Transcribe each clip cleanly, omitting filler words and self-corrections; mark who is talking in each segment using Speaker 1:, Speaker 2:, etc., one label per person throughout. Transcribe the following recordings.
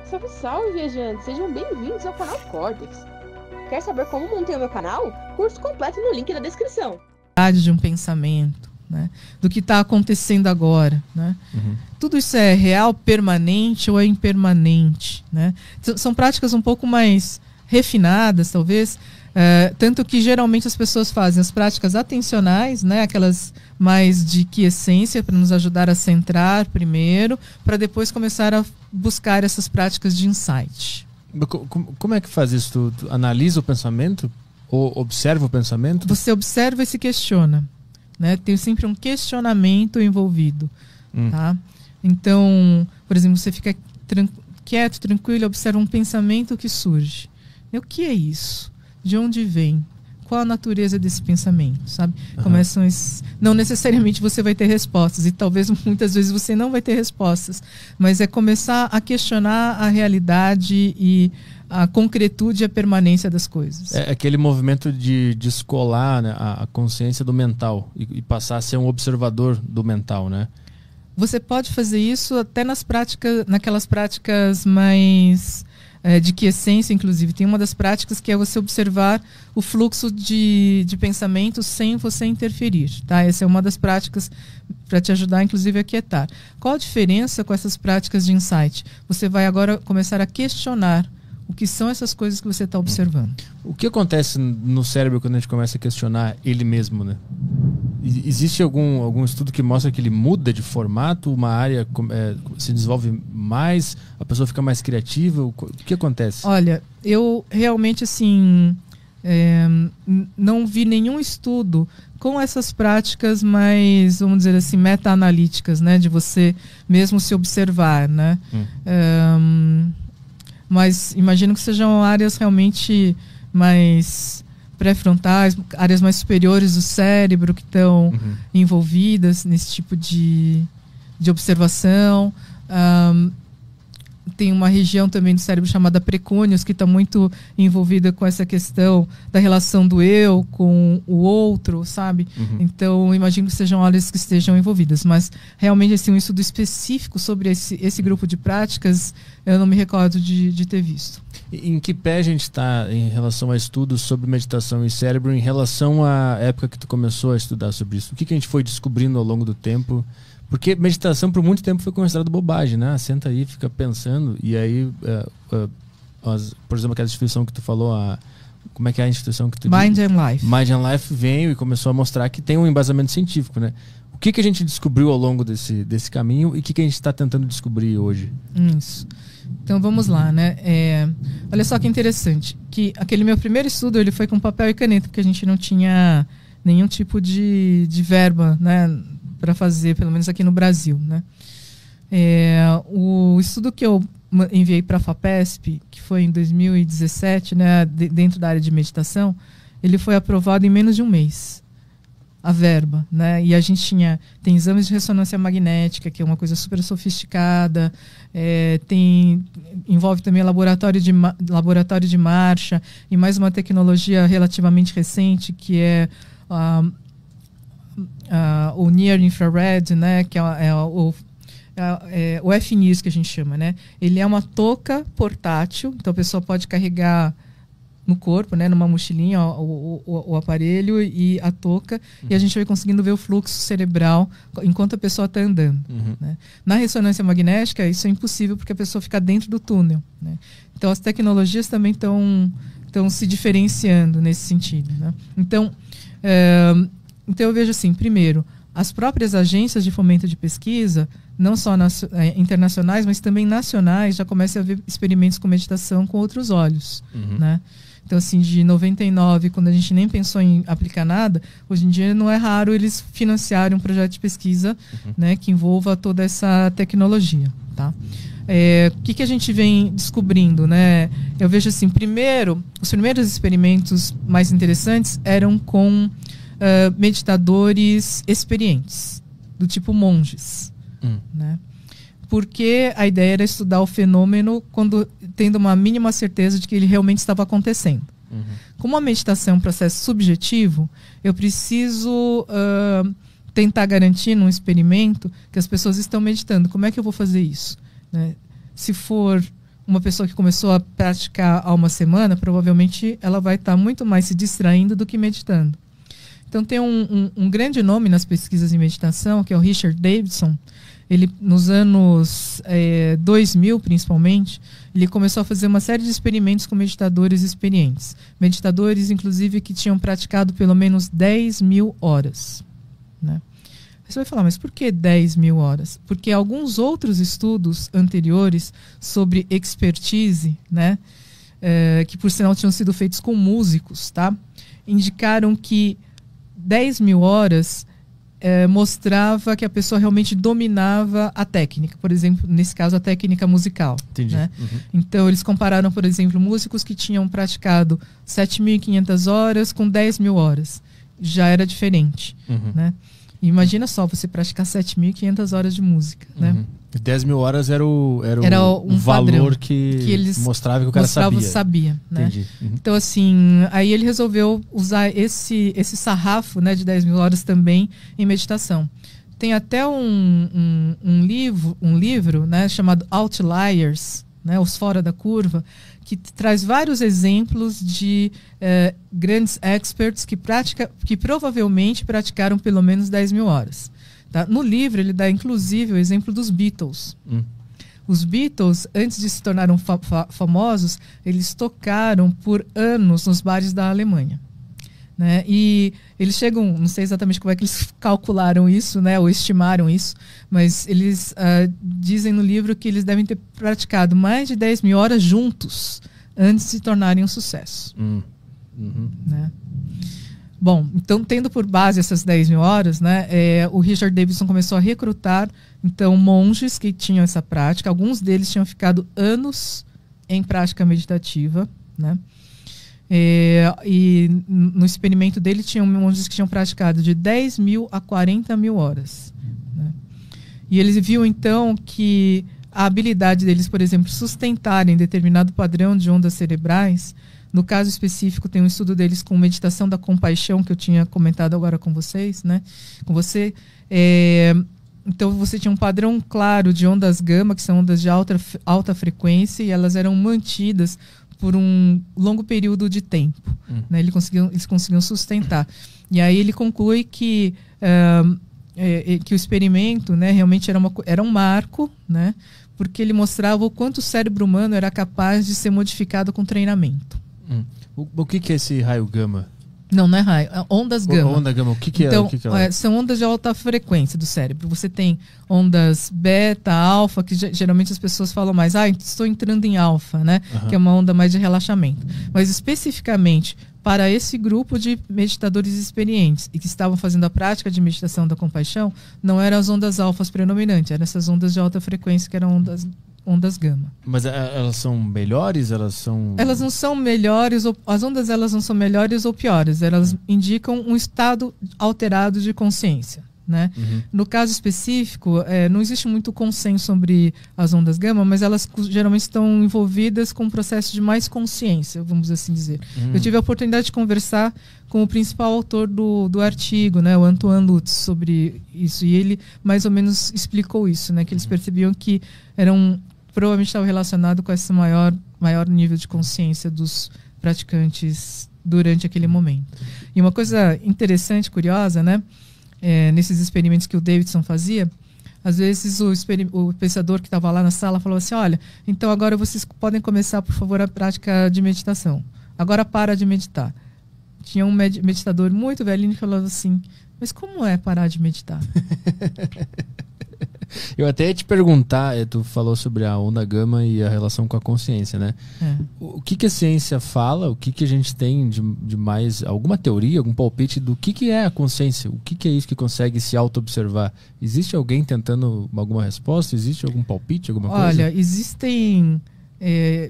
Speaker 1: Salve, salve, viajantes! Sejam bem-vindos ao canal Cortex. Quer saber como montei o meu canal? Curso completo no link da descrição.
Speaker 2: De um pensamento, né? Do que está acontecendo agora, né?
Speaker 3: Uhum.
Speaker 2: Tudo isso é real, permanente ou é impermanente, né? São práticas um pouco mais refinadas, talvez, tanto que geralmente as pessoas fazem as práticas atencionais, né? Aquelas mais de quiescência, para nos ajudar a centrar primeiro, para depois começar a buscar essas práticas de insight.
Speaker 3: Como é que faz isso? Tu analisa o pensamento? Ou observa o pensamento?
Speaker 2: Você observa e se questiona, né? Tem sempre um questionamento envolvido, tá? Então, por exemplo, você fica quieto, tranquilo, observa um pensamento que surge. E o que é isso? De onde vem? Qual a natureza desse pensamento, sabe? Começam não necessariamente você vai ter respostas, e talvez muitas vezes você não vai ter respostas, mas é começar a questionar a realidade e a concretude e a permanência das coisas.
Speaker 3: É aquele movimento de descolar, né, a consciência do mental e passar a ser um observador do mental, né?
Speaker 2: Você pode fazer isso até naquelas práticas mais de quiescência, inclusive. Tem uma das práticas que é você observar o fluxo de pensamento sem você interferir, tá? Essa é uma das práticas para te ajudar, inclusive, a quietar. Qual a diferença com essas práticas de insight? Você vai agora começar a questionar o que são essas coisas que você está observando.
Speaker 3: O que acontece no cérebro quando a gente começa a questionar ele mesmo, né? Existe algum estudo que mostra que ele muda de formato, uma área se desenvolve mais, a pessoa fica mais criativa? O que acontece?
Speaker 2: Olha, eu realmente, assim, não vi nenhum estudo com essas práticas mais, vamos dizer assim, meta-analíticas, né? De você mesmo se observar, né? Mas imagino que sejam áreas realmente mais pré-frontais, áreas mais superiores do cérebro que estão envolvidas nesse tipo de observação. Tem uma região também do cérebro chamada precônios, que está muito envolvida com essa questão da relação do eu com o outro, sabe? Então, imagino que sejam áreas que estejam envolvidas. Mas, realmente, assim, um estudo específico sobre esse grupo de práticas, eu não me recordo de ter visto.
Speaker 3: Em que pé a gente está em relação a estudos sobre meditação e cérebro, em relação à época que tu começou a estudar sobre isso? O que a gente foi descobrindo ao longo do tempo? Porque meditação por muito tempo foi considerada bobagem, né? Senta aí, fica pensando, e aí, por exemplo, aquela instituição que tu falou, como é que é a instituição que tu
Speaker 2: Mind and Life.
Speaker 3: Mind and Life veio e começou a mostrar que tem um embasamento científico, né? O que a gente descobriu ao longo desse caminho e o que a gente está tentando descobrir hoje?
Speaker 2: Isso. Então vamos lá, né? Olha só que interessante, que aquele meu primeiro estudo ele foi com papel e caneta, porque a gente não tinha nenhum tipo de verba, né, para fazer, pelo menos aqui no Brasil, né? O estudo que eu enviei para a FAPESP, que foi em 2017, né, dentro da área de meditação, ele foi aprovado em menos de um mês, a verba, né? E a gente tem exames de ressonância magnética, que é uma coisa super sofisticada, envolve também laboratório de marcha e mais uma tecnologia relativamente recente, que é o Near Infrared, né? Que é o FNIRS, que a gente chama, né? Ele é uma touca portátil, então a pessoa pode carregar no corpo, né, numa mochilinha, o aparelho e a touca, e a gente vai conseguindo ver o fluxo cerebral enquanto a pessoa está andando. Né? Na ressonância magnética, isso é impossível porque a pessoa fica dentro do túnel. Né? Então, as tecnologias também estão se diferenciando nesse sentido. Né? Então, eu vejo assim, primeiro, as próprias agências de fomento de pesquisa, não só internacionais, mas também nacionais, já começam a ver experimentos com meditação com outros olhos. Né? Então, assim, de 99, quando a gente nem pensou em aplicar nada, hoje em dia não é raro eles financiarem um projeto de pesquisa, né, que envolva toda essa tecnologia. Tá? O que a gente vem descobrindo? Né? Eu vejo assim, os primeiros experimentos mais interessantes eram com meditadores experientes, do tipo monges. Né? Porque a ideia era estudar o fenômeno tendo uma mínima certeza de que ele realmente estava acontecendo. Como a meditação é um processo subjetivo, eu preciso tentar garantir num experimento que as pessoas estão meditando. Como é que eu vou fazer isso? Né? Se for uma pessoa que começou a praticar há uma semana, provavelmente ela vai estar muito mais se distraindo do que meditando. Então tem um grande nome nas pesquisas em meditação, que é o Richard Davidson. Ele, nos anos 2000, principalmente, ele começou a fazer uma série de experimentos com meditadores experientes. Meditadores, inclusive, que tinham praticado pelo menos 10.000 horas. Né? Você vai falar, mas por que 10.000 horas? Porque alguns outros estudos anteriores sobre expertise, né, que por sinal tinham sido feitos com músicos, tá, indicaram que 10.000 horas mostrava que a pessoa realmente dominava a técnica. Por exemplo, nesse caso, a técnica musical.
Speaker 3: Entendi.
Speaker 2: Né? Então, eles compararam, por exemplo, músicos que tinham praticado 7.500 horas com 10.000 horas. Já era diferente. Né? Imagina só, você praticar 7.500 horas de música. Né?
Speaker 3: 10.000 horas era um
Speaker 2: padrão
Speaker 3: valor que eles mostrava que o cara
Speaker 2: sabia. Né?
Speaker 3: Entendi.
Speaker 2: Então, assim, aí ele resolveu usar esse sarrafo, né, de 10.000 horas também em meditação. Tem até um livro, né, chamado Outliers, né, Os Fora da Curva, que traz vários exemplos de grandes experts que provavelmente praticaram pelo menos 10.000 horas. Tá? No livro, ele dá, inclusive, o exemplo dos Beatles. Os Beatles, antes de se tornarem famosos, eles tocaram por anos nos bares da Alemanha. Né? E eles chegam, não sei exatamente como é que eles calcularam isso, né, ou estimaram isso, mas eles dizem no livro que eles devem ter praticado mais de 10.000 horas juntos antes de se tornarem um sucesso. Né? Bom, então, tendo por base essas 10.000 horas, né, o Richard Davidson começou a recrutar, então, monges que tinham essa prática. Alguns deles tinham ficado anos em prática meditativa, né? E no experimento dele, tinham monges que tinham praticado de 10.000 a 40.000 horas. Né? E ele viu, então, que a habilidade deles, por exemplo, sustentarem determinado padrão de ondas cerebrais. No caso específico, tem um estudo deles com meditação da compaixão, que eu tinha comentado agora com vocês, né? Com você. Então, você tinha um padrão claro de ondas gama, que são ondas de alta frequência, e elas eram mantidas por um longo período de tempo. Né? Eles conseguiam sustentar. E aí ele conclui que o experimento, né, realmente era um marco, né? Porque ele mostrava o quanto o cérebro humano era capaz de ser modificado com treinamento.
Speaker 3: O que é esse raio gama?
Speaker 2: Não é raio, é ondas gama.
Speaker 3: Onda gama, o que
Speaker 2: então,
Speaker 3: é?
Speaker 2: São ondas de alta frequência do cérebro. Você tem ondas beta, alfa, que geralmente as pessoas falam mais, estou entrando em alfa, né? Que é uma onda mais de relaxamento. Mas especificamente para esse grupo de meditadores experientes e que estavam fazendo a prática de meditação da compaixão, não eram as ondas alfas predominantes, eram essas ondas de alta frequência que eram ondas gama.
Speaker 3: Mas elas são melhores? Elas
Speaker 2: não são melhores, as ondas elas não são melhores ou piores, elas indicam um estado alterado de consciência. Né? No caso específico, não existe muito consenso sobre as ondas gama, mas elas geralmente estão envolvidas com um processo de mais consciência, vamos assim dizer. Eu tive a oportunidade de conversar com o principal autor do artigo, né, o Antoine Lutz, sobre isso, e ele mais ou menos explicou isso, né, que eles percebiam que provavelmente estava relacionado com esse maior nível de consciência dos praticantes durante aquele momento. E uma coisa interessante, curiosa, né, nesses experimentos que o Davidson fazia, às vezes o pensador que estava lá na sala falou assim, olha, então agora vocês podem começar, por favor, a prática de meditação. Agora para de meditar. Tinha um meditador muito velhinho que falava assim, mas como é parar de meditar?
Speaker 3: Eu até ia te perguntar, tu falou sobre a onda gama e a relação com a consciência, né? O que a ciência fala, o que a gente tem de mais, alguma teoria, algum palpite do que é a consciência? O que é isso que consegue se auto-observar? Existe alguém tentando alguma resposta? Existe algum palpite, alguma coisa?
Speaker 2: Olha, existem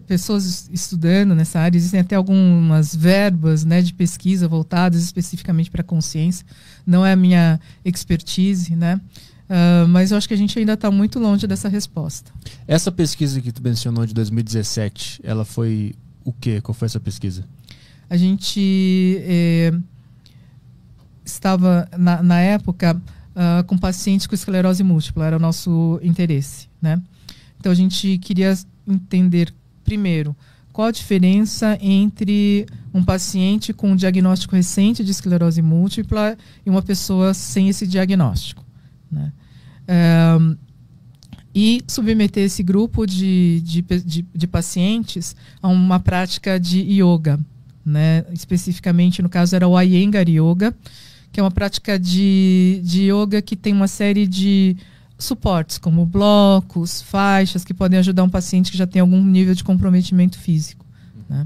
Speaker 2: pessoas estudando nessa área, existem até algumas verbas, né, de pesquisa voltadas especificamente para a consciência. Não é a minha expertise, né? Mas eu acho que a gente ainda está muito longe dessa resposta.
Speaker 3: Essa pesquisa que tu mencionou de 2017, ela foi o quê? Qual foi essa pesquisa?
Speaker 2: A gente estava, na época, com pacientes com esclerose múltipla, era o nosso interesse, né? Então a gente queria entender primeiro, qual a diferença entre um paciente com um diagnóstico recente de esclerose múltipla e uma pessoa sem esse diagnóstico, né? E submeter esse grupo de pacientes a uma prática de yoga, né? Especificamente, no caso, era o Iyengar Yoga, que é uma prática de yoga que tem uma série de suportes, como blocos, faixas, que podem ajudar um paciente que já tem algum nível de comprometimento físico, né?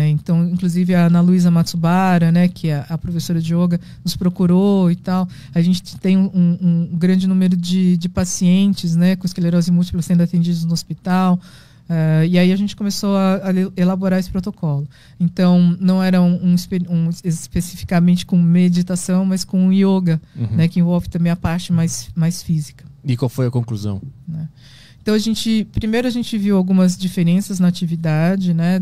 Speaker 2: Então, inclusive a Ana Luísa Matsubara, né, que é a professora de yoga, nos procurou e tal. A gente tem um grande número de pacientes, né, com esclerose múltipla sendo atendidos no hospital. E aí a gente começou a elaborar esse protocolo. Então, não era especificamente com meditação, mas com yoga, né, que envolve também a parte mais física.
Speaker 3: E qual foi a conclusão?
Speaker 2: Né? Então, primeiro a gente viu algumas diferenças na atividade, né,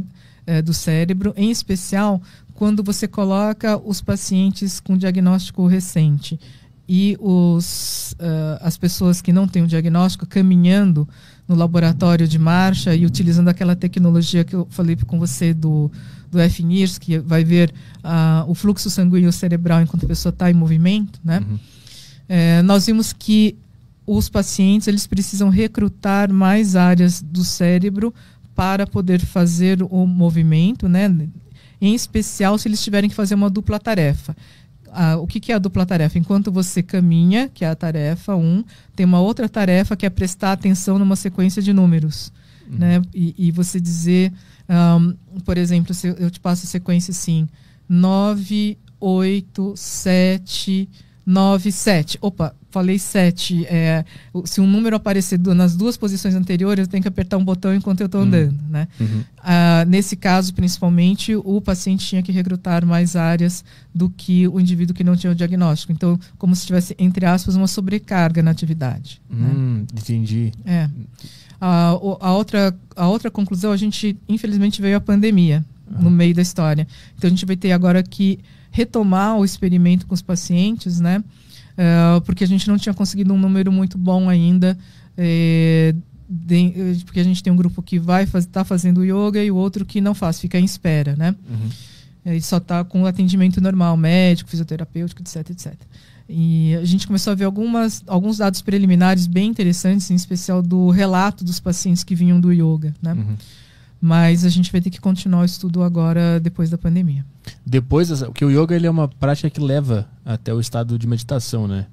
Speaker 2: do cérebro, em especial quando você coloca os pacientes com diagnóstico recente e as pessoas que não têm o diagnóstico caminhando no laboratório de marcha e utilizando aquela tecnologia que eu falei com você do FNIRS, que vai ver o fluxo sanguíneo cerebral enquanto a pessoa está em movimento, né? Nós vimos que os pacientes eles precisam recrutar mais áreas do cérebro para poder fazer o movimento, né? Em especial se eles tiverem que fazer uma dupla tarefa. O que é a dupla tarefa? Enquanto você caminha, que é a tarefa 1, tem uma outra tarefa que é prestar atenção numa sequência de números, né? E você dizer, por exemplo, se eu te passo a sequência assim, 9, 8, 7, 9, 7. Opa, falei 7. Se um número aparecer nas duas posições anteriores, eu tenho que apertar um botão enquanto eu estou andando, né? Nesse caso, principalmente, o paciente tinha que recrutar mais áreas do que o indivíduo que não tinha o diagnóstico. Então, como se tivesse, entre aspas, uma sobrecarga na atividade. Né?
Speaker 3: Entendi.
Speaker 2: A outra conclusão, a gente, infelizmente, veio a pandemia no meio da história. Então, a gente vai ter agora que retomar o experimento com os pacientes, né? Porque a gente não tinha conseguido um número muito bom ainda, porque a gente tem um grupo que tá fazendo yoga e o outro que não faz, fica em espera, né? Ele só está com atendimento normal, médico, fisioterapêutico, etc. E a gente começou a ver alguns dados preliminares bem interessantes, em especial do relato dos pacientes que vinham do yoga, né? Mas a gente vai ter que continuar o estudo agora, depois da pandemia.
Speaker 3: Porque o yoga ele é uma prática que leva até o estado de meditação, né?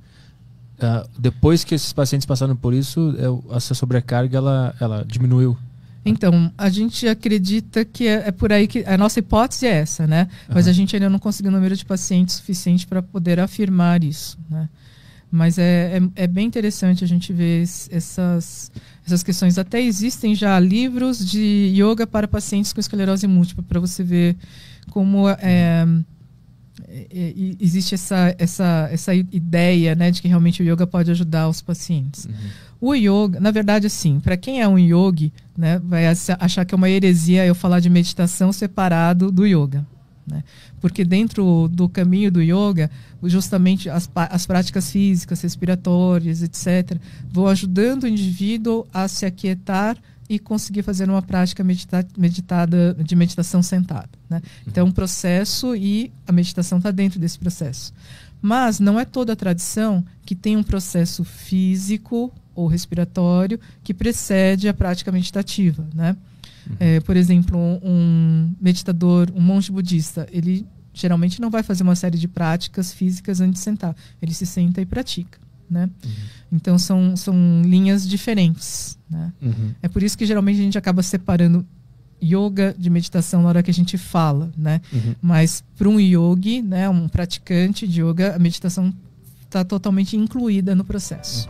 Speaker 3: Depois que esses pacientes passaram por isso, essa sobrecarga ela diminuiu.
Speaker 2: Então, a gente acredita que é por aí que a nossa hipótese é essa, né? Mas a gente ainda não conseguiu um número de pacientes suficiente para poder afirmar isso, né? Mas é bem interessante a gente ver essas questões. Até existem já livros de yoga para pacientes com esclerose múltipla, para você ver como existe essa ideia, né, de que realmente o yoga pode ajudar os pacientes. O yoga, na verdade, assim, para quem é um yogi, né, vai achar que é uma heresia eu falar de meditação separado do yoga, né? Porque dentro do caminho do yoga, justamente as práticas físicas, respiratórias, etc., vão ajudando o indivíduo a se aquietar e conseguir fazer uma prática de meditação sentado, né? Então, é um processo e a meditação está dentro desse processo. Mas não é toda a tradição que tem um processo físico ou respiratório que precede a prática meditativa, né? Por exemplo, um meditador, um monge budista, ele geralmente não vai fazer uma série de práticas físicas antes de sentar. Ele se senta e pratica, né? Então, são linhas diferentes, né? É por isso que geralmente a gente acaba separando yoga de meditação na hora que a gente fala, né? Mas para um yogi, né, um praticante de yoga, a meditação está totalmente incluída no processo.